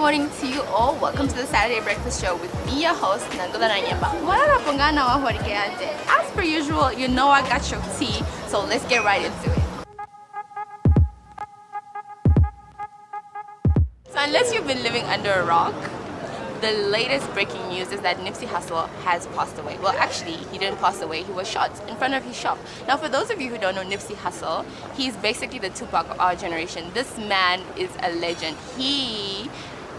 morning to you all. Welcome to the Saturday Breakfast Show with me, your host, Namibian. As per usual, you know I got your tea, so let's get right into it. So unless you've been living under a rock, the latest breaking news is that Nipsey Hussle has passed away. Well, actually, he didn't pass away. He was shot in front of his shop. Now, for those of you who don't know Nipsey Hussle, he's basically the Tupac of our generation. This man is a legend. He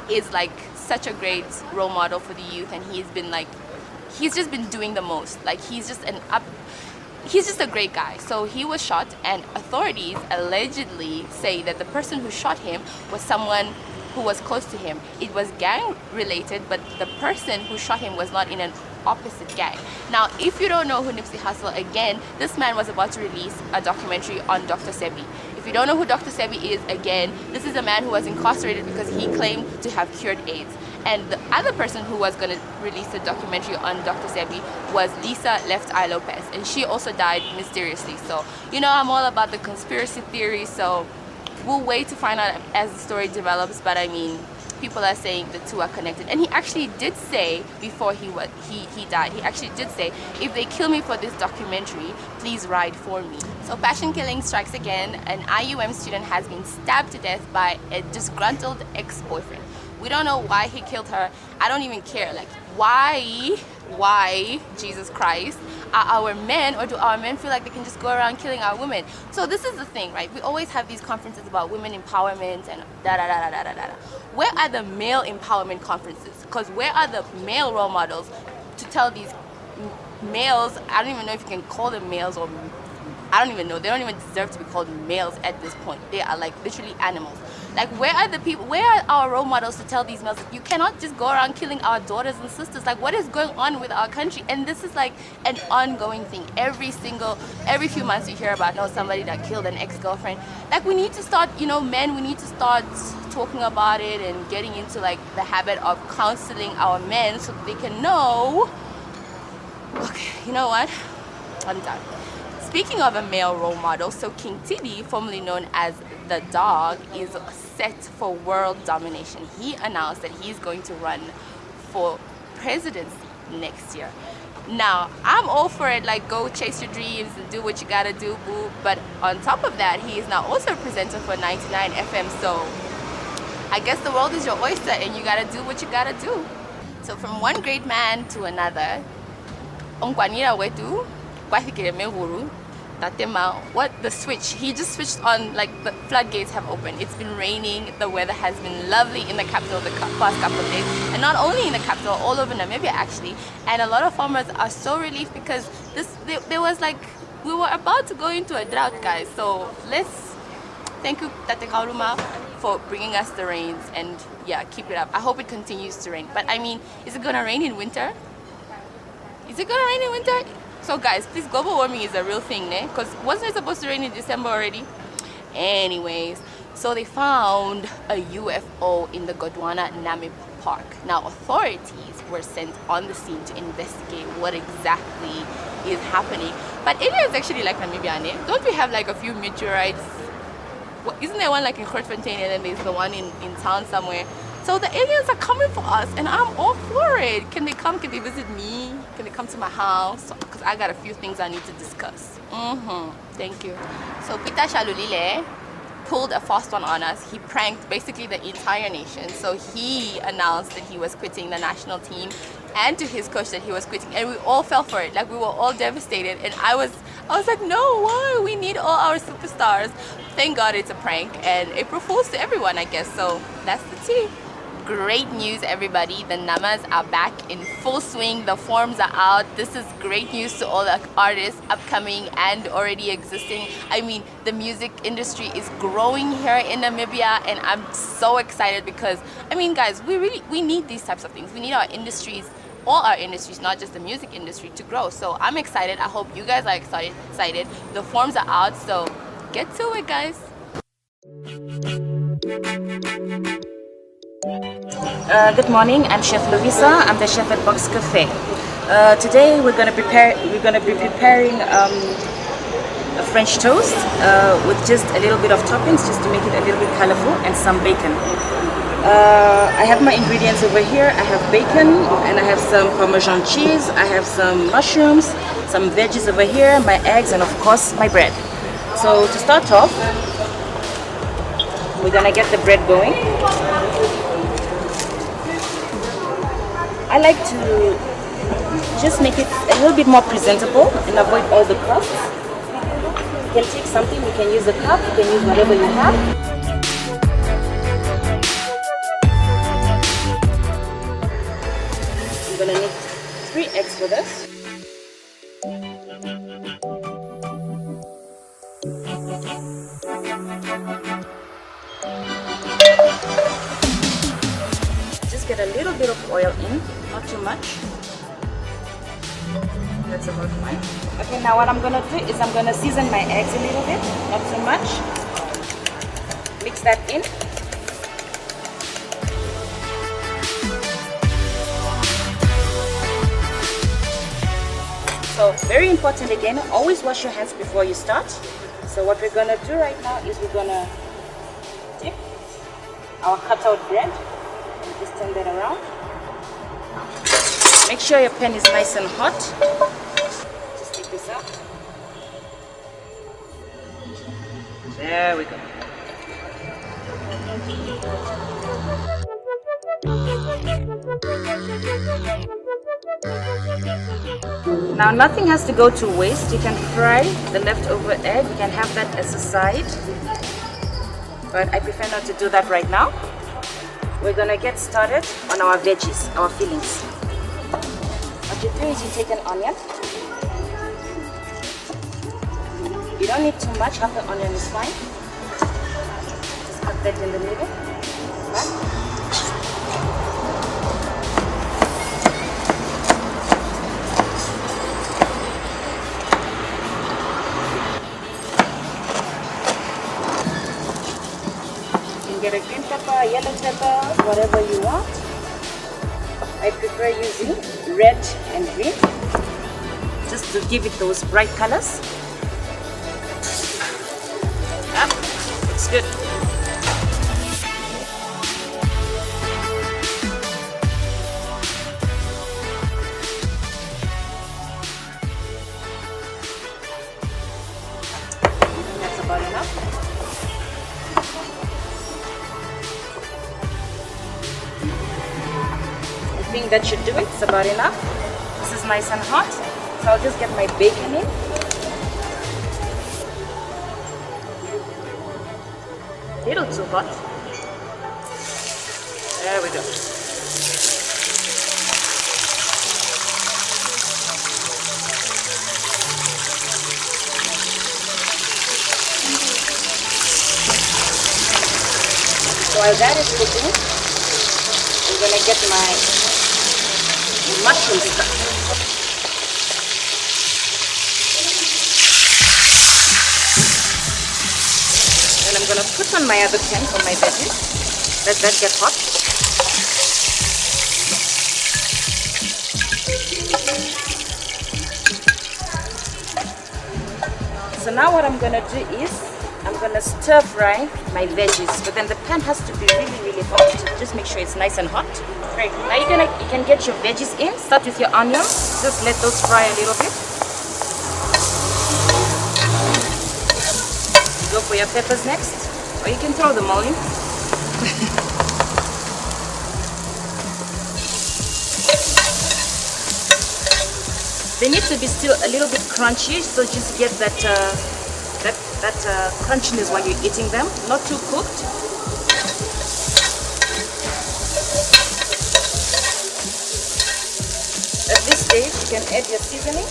is like such a great role model for the youth, and he's just been doing the most. Like, he's just a great guy. So he was shot, and authorities allegedly say that the person who shot him was someone who was close to him. It was gang related, but the person who shot him was not in an opposite gang. Now, if you don't know who Nipsey Hussle, again, this man was about to release a documentary on Dr. Sebi. If you don't know who Dr. Sebi is, again, this is a man who was incarcerated because he claimed to have cured AIDS. And the other person who was going to release a documentary on Dr. Sebi was Lisa Left Eye Lopez, and she also died mysteriously. So, you know, I'm all about the conspiracy theory, so we'll wait to find out as the story develops, but I mean, people are saying the two are connected. And he actually did say before he died, he actually did say, if they kill me for this documentary, please ride for me. So passion killing strikes again. An IUM student has been stabbed to death by a disgruntled ex-boyfriend. We don't know why he killed her. I don't even care. Like, why, Jesus Christ, are our men, or do our men feel like they can just go around killing our women? So this is the thing, right? We always have these conferences about women empowerment and da-da-da-da-da-da-da. Where are the male empowerment conferences? Because where are the male role models to tell these males, I don't even know if you can call them males, or I don't even know, they don't even deserve to be called males at this point. They are like literally animals. Like, where are the people, where are our role models to tell these males, you cannot just go around killing our daughters and sisters? Like, what is going on with our country? And this is like an ongoing thing. Every few months you hear about, somebody that killed an ex-girlfriend. Like, we need to start, men, we need to start talking about it and getting into like the habit of counseling our men so that they can know, okay, you know what, I'm done. Speaking of a male role model, so King Tidi, formerly known as the Dog, is set for world domination. He announced that he's going to run for presidency next year. Now, I'm all for it, like, go chase your dreams and do what you gotta do, boo. But on top of that, he is now also a presenter for 99 FM, so I guess the world is your oyster and you gotta do what you gotta do. So from one great man to another, Onkwanira wetu, kwafikire mehuru, Tatema, what the switch, he just switched on, like the floodgates have opened. It's been raining, the weather has been lovely in the capital the past couple of days, and not only in the capital, all over Namibia actually. And a lot of farmers are so relieved because there was like, we were about to go into a drought, guys. So let's thank you Tate Kauruma for bringing us the rains, and yeah, keep it up. I hope it continues to rain. But I mean, is it gonna rain in winter? Is it gonna rain in winter? So guys, please, global warming is a real thing, ne? Because wasn't it supposed to rain in December already? Anyways, so they found a UFO in the Gondwana Namib Park. Now, authorities were sent on the scene to investigate what exactly is happening. But India is actually like Namibian, eh? Don't we have like a few meteorites? Isn't there one like in Grootfontein, and then there's the one in town somewhere? So the aliens are coming for us, and I'm all for it. Can they come? Can they visit me? Can they come to my house? Because I got a few things I need to discuss. Thank you. So Peter Shalulile pulled a fast one on us. He pranked basically the entire nation. So he announced that he was quitting the national team, and to his coach that he was quitting, and we all fell for it. Like, we were all devastated, and I was like, no, why? We need all our superstars. Thank God it's a prank, and April Fool's to everyone, I guess. So that's the tea. Great news, everybody. The Namas are back in full swing. The forms are out. This is great news to all the artists, upcoming and already existing. I mean, the music industry is growing here in Namibia, and I'm so excited because, I mean, guys, we need these types of things. We need our industries, all our industries, not just the music industry, to grow. So I'm excited. I hope you guys are excited. The forms are out, so get to it, guys. Good morning. I'm Chef Lovisa. I'm the chef at Box Cafe. Today we're going to be preparing a French toast with just a little bit of toppings, just to make it a little bit colorful, and some bacon. I have my ingredients over here. I have bacon and I have some Parmesan cheese. I have some mushrooms, some veggies over here, my eggs, and of course my bread. So to start off, we're gonna get the bread going. I like to just make it a little bit more presentable and avoid all the crusts. You can take something, you can use a cup, you can use whatever you have. I'm gonna need 3 eggs for this. Just get a little bit of oil in, not too much. That's about fine. Okay, now what I'm gonna do is I'm gonna season my eggs a little bit, not too much. Mix that in. So very important again, always wash your hands before you start. So what we're gonna do right now is we're gonna dip our cutout bread and just turn that around. Make sure your pan is nice and hot. Just take this out. There we go. Now nothing has to go to waste. You can fry the leftover egg. You can have that as a side. But I prefer not to do that right now. We're gonna get started on our veggies, our fillings. What you do is you take an onion. You don't need too much, half an onion is fine. Just cut that in the middle. Right? You can get a green pepper, a yellow pepper, whatever you want. I prefer using red and green just to give it those bright colors. Ah, looks good. That's about enough. I think that should do it. It's about enough. This is nice and hot, so I'll just get my bacon in. A little too hot. There we go. So while that is cooking, I'm gonna get my mushroom stuff. And I'm gonna put on my other pan for my veggies. Let that get hot. So now what I'm gonna do is I'm gonna stir fry my veggies, but then the pan has to be really hot to just make sure it's nice and hot. Great. Now you can get your veggies in. Start with your onions. Just let those fry a little bit. Go for your peppers next, or you can throw them all in. They need to be still a little bit crunchy, so just get that crunchiness while you're eating them, not too cooked. At this stage, you can add your seasoning.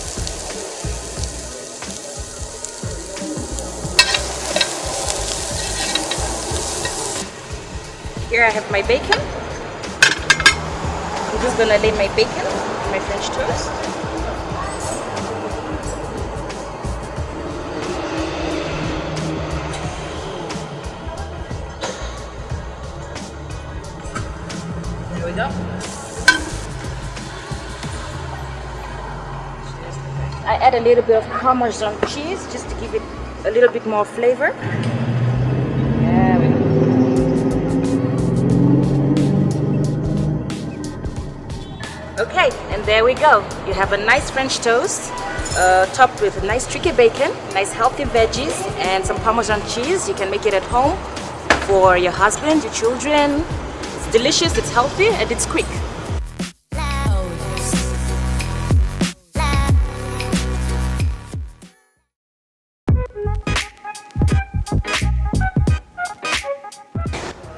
Here I have my bacon. I'm just gonna lay my bacon on my French toast. There we go. I add a little bit of Parmesan cheese just to give it a little bit more flavor. There we go. Okay, and there we go. You have a nice French toast, topped with nice tricky bacon, nice healthy veggies, and some Parmesan cheese. You can make it at home for your husband, your children. It's delicious, it's healthy, and it's quick.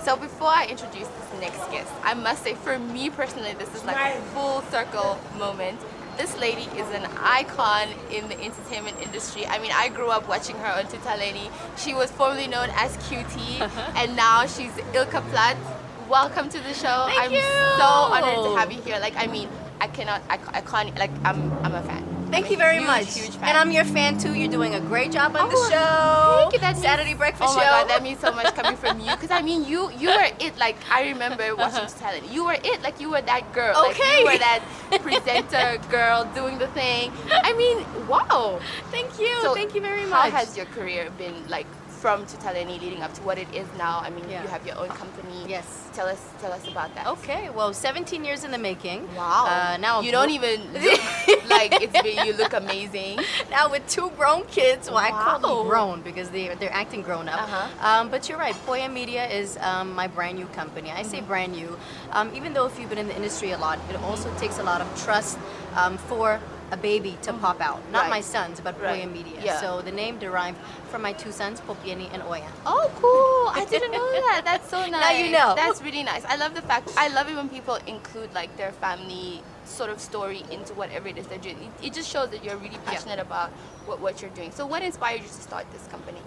So before I introduce this next guest, I must say for me personally, this is like a full circle moment. This lady is an icon in the entertainment industry. I mean, I grew up watching her on Tutaleni. She was formerly known as QT, and now she's Ilke Platt. Welcome to the show. Thank you. So honored to have you here. Like, I mean, I can't, like, I'm a fan. Thank you very much. Huge fan. And I'm your fan too. You're doing a great job on the show. Thank you. That Saturday breakfast show. Oh my show. God, that means so much coming from you. Because I mean, you were it. Like, I remember watching Tutaleni. You were it. Like, you were that girl. Okay. Like, you were that presenter girl doing the thing. I mean, wow. Thank you. So Thank you very much. How has your career been, like, from Tutaleni leading up to what it is now? I mean, Yeah. you have your own company. Yes. Tell us about that. Okay. Well, 17 years in the making. Wow. Now you don't even look like it's been, you look amazing. Now with 2 grown kids. Well, I call Wow. them grown because they're acting grown up. But you're right. Poya Media is my brand new company. I say brand new, even though if you've been in the industry a lot, it also takes a lot of trust for a baby to pop out. Not Right. my sons, but Right. Poya Media. Yeah. So the name derived from my 2 sons, Popieni and Oya. Oh, cool. I didn't know that. That's so nice. Now you know. That's really nice. I love the fact, I love it when people include like their family sort of story into whatever it is they're doing. It just shows that you're really passionate about what you're doing. So what inspired you to start this company?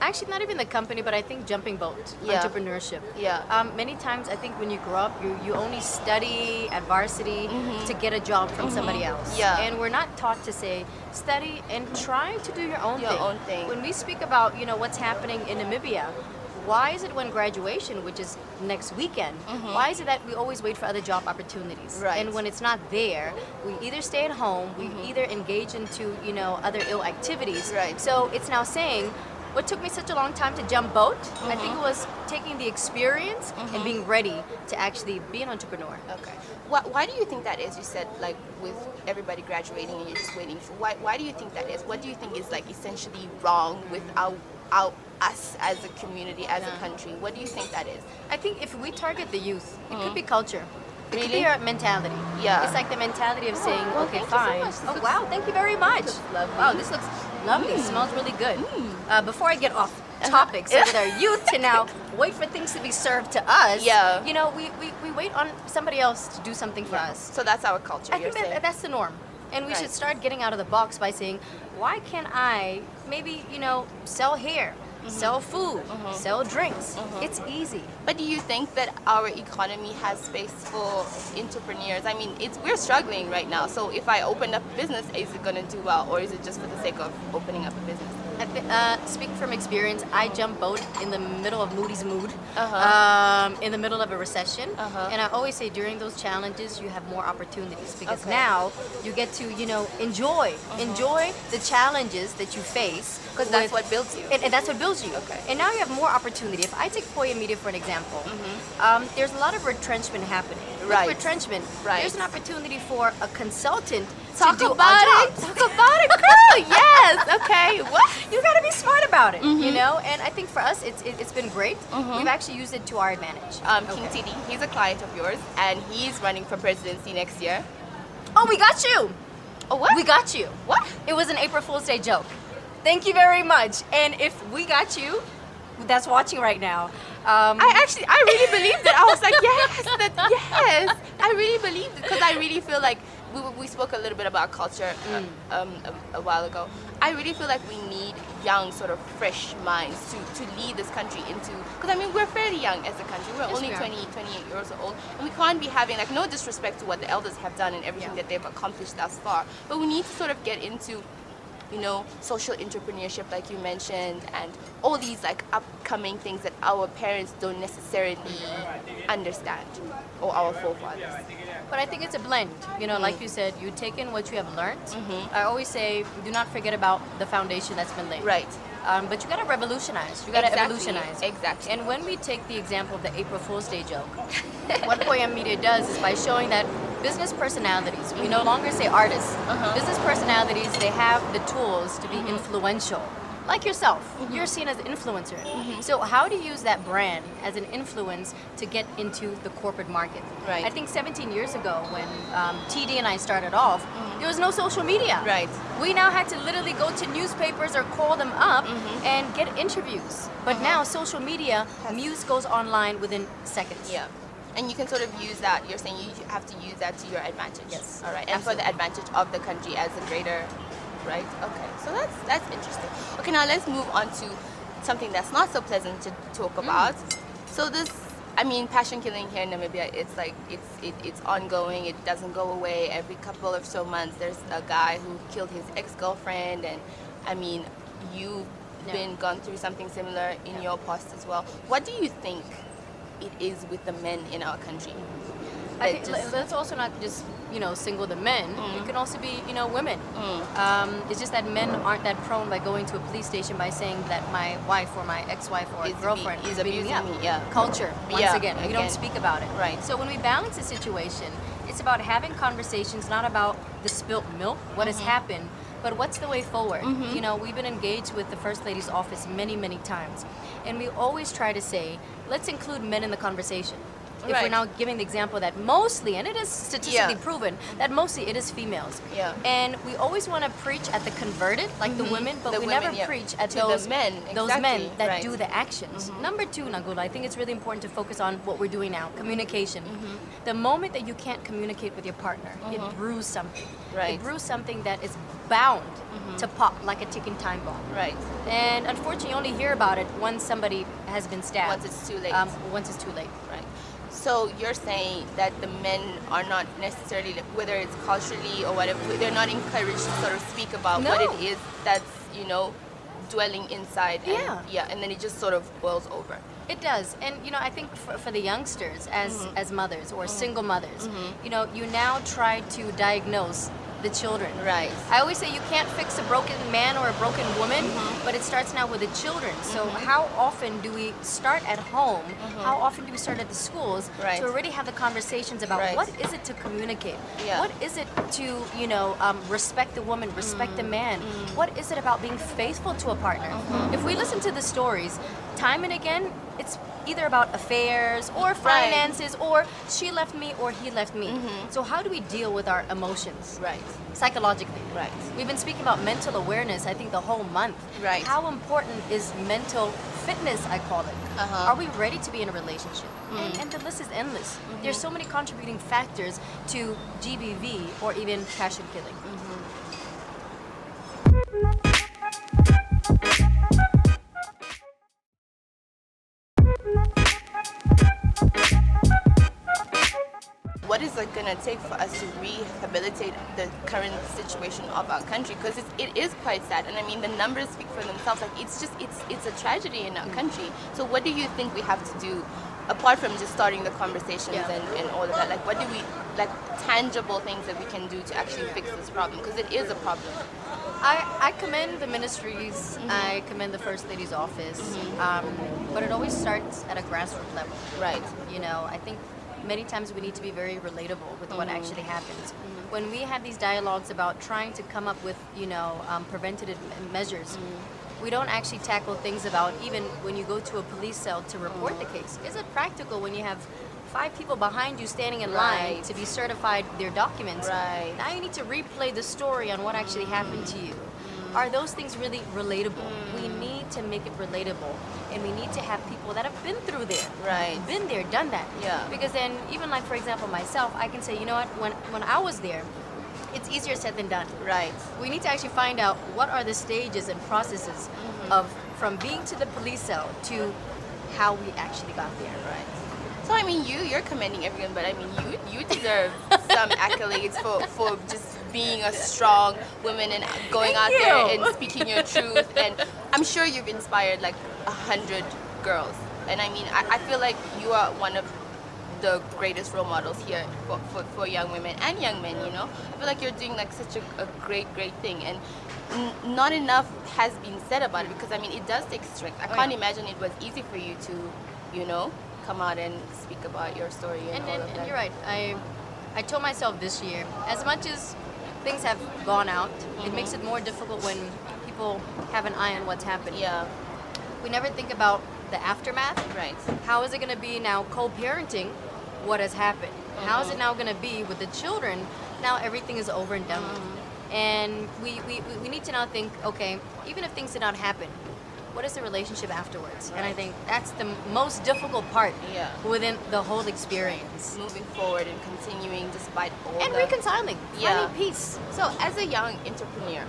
Actually, not even the company, but I think jumping boat, Yeah. entrepreneurship. Yeah. Many times, I think when you grow up, you only study at varsity to get a job from somebody else. Yeah. And we're not taught to say study and try to do your own Your thing. own thing. When we speak about what's happening in Namibia. Why is it when graduation, which is next weekend, why is it that we always wait for other job opportunities? Right. And when it's not there, we either stay at home, we either engage into, other ill activities. Right. So it's now saying, what took me such a long time to jump boat, I think it was taking the experience and being ready to actually be an entrepreneur. Okay. Why do you think that is? You said like with everybody graduating and you're just waiting for, why do you think that is? What do you think is like essentially wrong with us as a community, as a country? What do you think that is? I think if we target the youth, it could be culture. It could Really? be our mentality. Yeah. It's like the mentality of saying, well, okay, thank you so fine. much. This Oh, looks- wow, thank you very much. lovely. Wow, this looks lovely. It smells really good. Before I get off topic, so with our youth to now wait for things to be served to us, Yeah. we wait on somebody else to do something for us. So that's our culture, I you're think saying? that's the norm. And we Right. should start getting out of the box by saying, why can't I maybe, sell hair, sell food, sell drinks? It's easy. But do you think that our economy has space for entrepreneurs? I mean, we're struggling right now. So if I open up a business, is it going to do well, or is it just for the sake of opening up a business? Speaking from experience, I jump boat in the middle of Moody's mood, in the middle of a recession, and I always say during those challenges you have more opportunities because Okay. now you get to enjoy the challenges that you face Because that's what builds you. and that's what builds you. Okay. And now you have more opportunity. If I take Poya Media for an example, there's a lot of retrenchment happening. With Right. retrenchment, Right. there's an opportunity for a consultant Talk to do about our it. jobs. Talk about it, girl. Yes. Okay. What? You got to be smart about it, And I think for us, it's been great. We've actually used it to our advantage. King TD, he's a client of yours, and he's running for presidency next year. Oh, we got you. Oh, what? We got you. What? It was an April Fool's Day joke. Thank you very much. And if we got you, that's watching right now. I really believed it. I was like, yes. I really believed it because I really feel like we spoke a little bit about culture a while ago. I really feel like we need young, sort of fresh minds to lead this country into, because I mean, we're fairly young as a country. We're Yes, only we are. 28 years old, and we can't be having, like, no disrespect to what the elders have done and everything that they've accomplished thus far, but we need to sort of get into social entrepreneurship, like you mentioned, and all these like upcoming things that our parents don't necessarily understand, or our forefathers. But I think it's a blend. Like you said, you take in what you have learned. I always say, do not forget about the foundation that's been laid. Right. But you got to revolutionize. You got to Exactly. evolutionize. Exactly. And when we take the example of the April Fool's Day joke, what Poya Media does is by showing that business personalities. We no longer say artists. Business personalities, they have the tools to be influential. Like yourself, you're seen as an influencer. So how do you use that brand as an influence to get into the corporate market? Right. I think 17 years ago when TD and I started off, there was no social media. Right. We now had to literally go to newspapers or call them up and get interviews. But now social media, news goes online within seconds. Yeah. And you can sort of use that, you're saying you have to use that to your advantage. Yes. All right. And for the advantage of the country as a greater, right? Okay. So that's interesting. Okay, now let's move on to something that's not so pleasant to talk about. So this, I mean, passion killing here in Namibia, it's like, it's ongoing, it doesn't go away. Every couple of so months, there's a guy who killed his ex-girlfriend, and I mean, you've gone through something similar in your past as well. What do you think it is with the men in our country? I think let's also not just single the men. It can also be women. It's just that men aren't that prone by going to a police station by saying that my wife or my ex-wife or girlfriend is abusing me. Yeah. Culture once again. We don't speak about it. Right. So when we balance the situation, it's about having conversations, not about the spilt milk, what has happened, but what's the way forward. We've been engaged with the First Lady's office many times, and we always try to say, let's include men in the conversation. If we're now giving the example that mostly, and it is statistically proven, that mostly it is females. Yeah. And we always want to preach at the converted, like the women, but we never preach at those men, that do the actions. Number two, Nagula, I think it's really important to focus on what we're doing now, communication. The moment that you can't communicate with your partner, it brews something. Right. It brews something that is bound to pop like a ticking time bomb. Right. And unfortunately, you only hear about it once somebody has been stabbed. Once it's too late. Once it's too late. Right. So you're saying that the men are not necessarily, whether it's culturally or whatever, they're not encouraged to sort of speak about what it is that's, dwelling inside. And then it just sort of boils over. It does. And, I think for the youngsters as mothers or single mothers, you now try to diagnose the children. Right. I always say you can't fix a broken man or a broken woman, but it starts now with the children. So how often do we start at home? How often do we start at the schools to already have the conversations about what is it to communicate? Yeah. What is it to, respect the woman, respect the man? What is it about being faithful to a partner? If we listen to the stories, time and again, it's either about affairs or finances or she left me or he left me. So how do we deal with our emotions? Right. Psychologically. Right. We've been speaking about mental awareness, I think, the whole month. Right. How important is mental fitness, I call it? Are we ready to be in a relationship? And the list is endless. There's so many contributing factors to GBV or even passion killing. What is it going to take for us to rehabilitate the current situation of our country? Because it is quite sad, and I mean the numbers speak for themselves. Like it's a tragedy in our country. So what do you think we have to do, apart from just starting the conversations and all of that? Like what do we, like tangible things that we can do to actually fix this problem? Because it is a problem. I commend the ministries, I commend the First Lady's office, but it always starts at a grassroots level. Right. I think many times we need to be very relatable with what actually happens. When we have these dialogues about trying to come up with, preventative measures, we don't actually tackle things about even when you go to a police cell to report the case. Is it practical when you have 5 people behind you standing in line to be certified their documents? Right. Now you need to replay the story on what actually happened to you. Are those things really relatable? We need to make it relatable, and we need to have people that have been through there, been there, done that. Yeah. Because then, even like for example myself, I can say, you know what? When I was there, it's easier said than done. Right. We need to actually find out what are the stages and processes of from being to the police cell to how we actually got there. Right. So I mean, you're commending everyone, but I mean, you deserve some accolades for just being a strong woman and going out there and speaking your truth. And I'm sure you've inspired like 100 girls. And I mean, I feel like you are one of the greatest role models here for young women and young men. I feel like you're doing like such a great thing, and not enough has been said about it, because I mean, it does take strength. I can't imagine it was easy for you to, come out and speak about your story and all of that. And you're right. I told myself this year, as much as things have gone out, it makes it more difficult when people have an eye on what's happening. Yeah. We never think about the aftermath. Right. How is it going to be now co-parenting what has happened? How is it now going to be with the children? Now everything is over and done with. And we need to now think, okay, even if things did not happen, what is the relationship afterwards? And I think that's the most difficult part within the whole experience. Moving forward and continuing despite all And the... reconciling, finding peace. So as a young entrepreneur,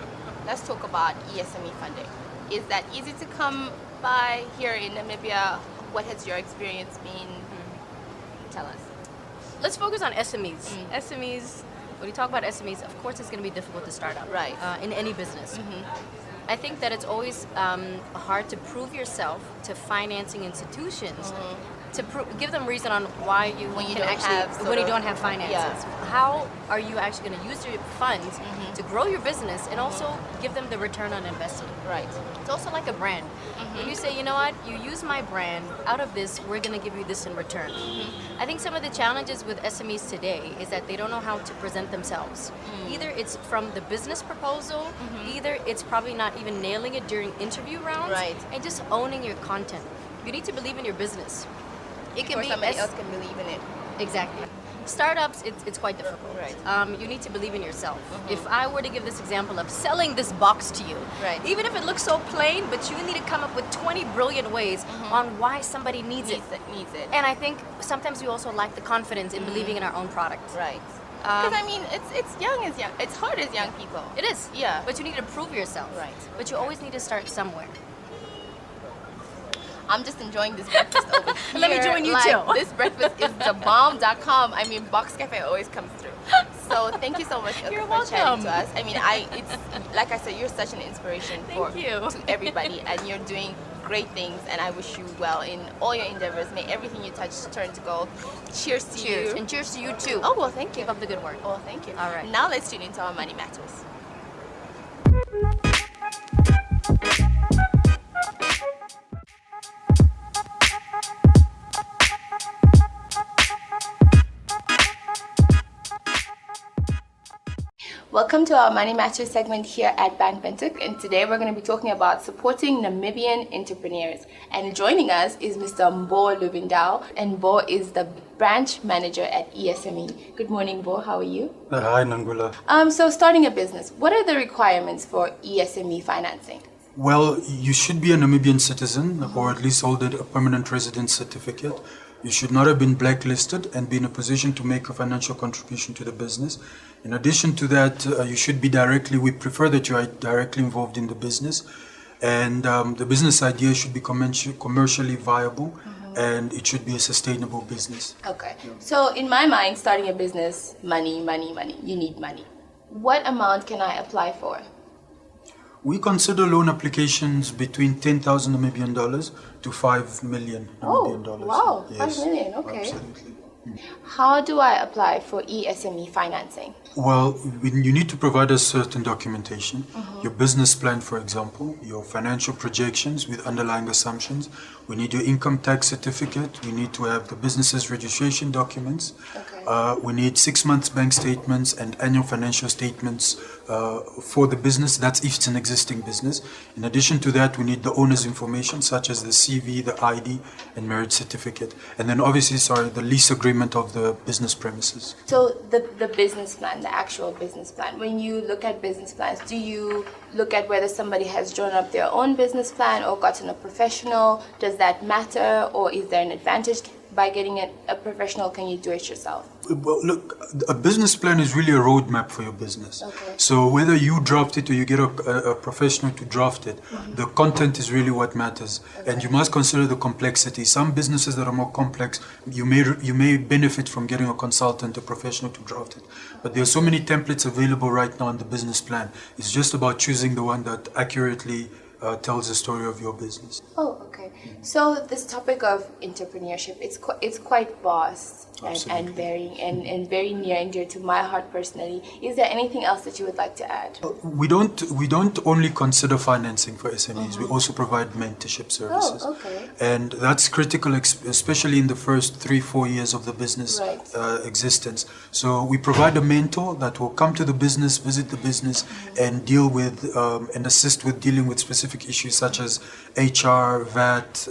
let's talk about ESME funding. Is that easy to come by here in Namibia? What has your experience been? Tell us. Let's focus on SMEs. SMEs, when you talk about SMEs, of course it's going to be difficult to start up Right. In any business. I think that it's always hard to prove yourself to financing institutions, to give them reason on why you When you can don't actually, have when you don't have finances. Yeah. How are you actually going to use your funds to grow your business and also give them the return on investment? Right. It's also like a brand. When you say, you know what, you use my brand, out of this, we're going to give you this in return. I think some of the challenges with SMEs today is that they don't know how to present themselves. Either it's from the business proposal, either it's probably not even nailing it during interview rounds, Right. and just owning your content. You need to believe in your business. It can Or be somebody else can believe in it. Exactly. Startups, it's quite difficult. Right. You need to believe in yourself. If I were to give this example of selling this box to you, Right. even if it looks so plain, but you need to come up with 20 brilliant ways on why somebody needs it. Needs it. And I think sometimes we also lack the confidence in believing in our own product. Right. Because I mean, it's young as young. It's hard as young people. It is. Yeah. But you need to prove yourself. Right. But you always need to start somewhere. I'm just enjoying this breakfast over here. Let me join you like, too. This breakfast is the bomb.com. I mean, Box Cafe always comes through. So thank you so much Ilke, You're for chatting welcome. to us. I mean, it's like I said, you're such an inspiration Thank you. to everybody, and you're doing great things. And I wish you well in all your endeavors. May everything you touch turn to gold. Cheers to Cheers. you. And cheers to you too. Oh well, thank you. Keep up the good work. Oh, thank you. All right. Now let's tune into our Money Matters. Welcome to our Money Matters segment here at Bank Bentuk, and today we're going to be talking about supporting Namibian entrepreneurs. And joining us is Mr. Mbo Lubindao, and Mbo is the branch manager at ESME. Good morning, Mbo. How are you? Hi, Nangula. So starting a business, what are the requirements for ESME financing? Well, you should be a Namibian citizen or at least hold a permanent residence certificate. You should not have been blacklisted and be in a position to make a financial contribution to the business. In addition to that, we prefer that you are directly involved in the business. And the business idea should be commercially viable and it should be a sustainable business. Okay. So in my mind, starting a business, money. You need money. What amount can I apply for? We consider loan applications between 10,000 Namibian dollars to 5 million Namibian dollars. Wow, Yes, 5 million, okay. Absolutely. How do I apply for ESME financing? Well, you need to provide us certain documentation. Your business plan, for example, your financial projections with underlying assumptions. We need your income tax certificate. We need to have the business's registration documents. Okay. We need 6 months bank statements and annual financial statements for the business. That's if it's an existing business. In addition to that, we need the owner's information, such as the CV, the ID, and marriage certificate. And then obviously, the lease agreement of the business premises. So the business plan, the actual business plan, when you look at business plans, do you look at whether somebody has drawn up their own business plan or gotten a professional? Does that matter, or is there an advantage by getting a professional? Can you do it yourself? Well, look, a business plan is really a roadmap for your business. Okay. So whether you draft it or you get a professional to draft it, the content is really what matters. Okay. And you must consider the complexity. Some businesses that are more complex, you may benefit from getting a consultant, a professional to draft it. But there are so many templates available right now in the business plan. It's just about choosing the one that accurately tells the story of your business. Oh, okay. So this topic of entrepreneurship, it's quite vast. and very near and dear to my heart personally. Is there anything else that you would like to add? We don't only consider financing for SMEs. We also provide mentorship services. Oh, okay. And that's critical, especially in the first 3-4 years of the business existence. So we provide a mentor that will come to the business, visit the business, and deal with and assist with dealing with specific issues such as HR, VAT,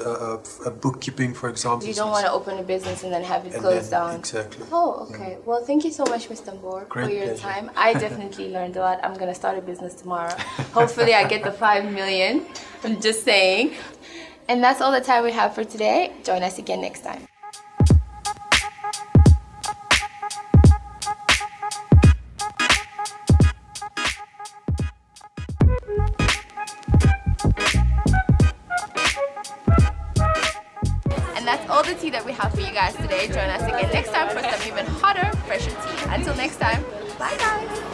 bookkeeping, for example. You don't want to open a business and then have it closed down. Exactly. Oh, okay. Well, thank you so much, Mr. Mbor, for your pleasure. time. I definitely learned a lot. I'm going to start a business tomorrow. Hopefully I get the 5 million. I'm just saying. And that's all the time we have for today. Join us again next time. And that's all the tea that we have for you guys today. Join us again next time for some even hotter, fresher tea. Until next time, bye guys.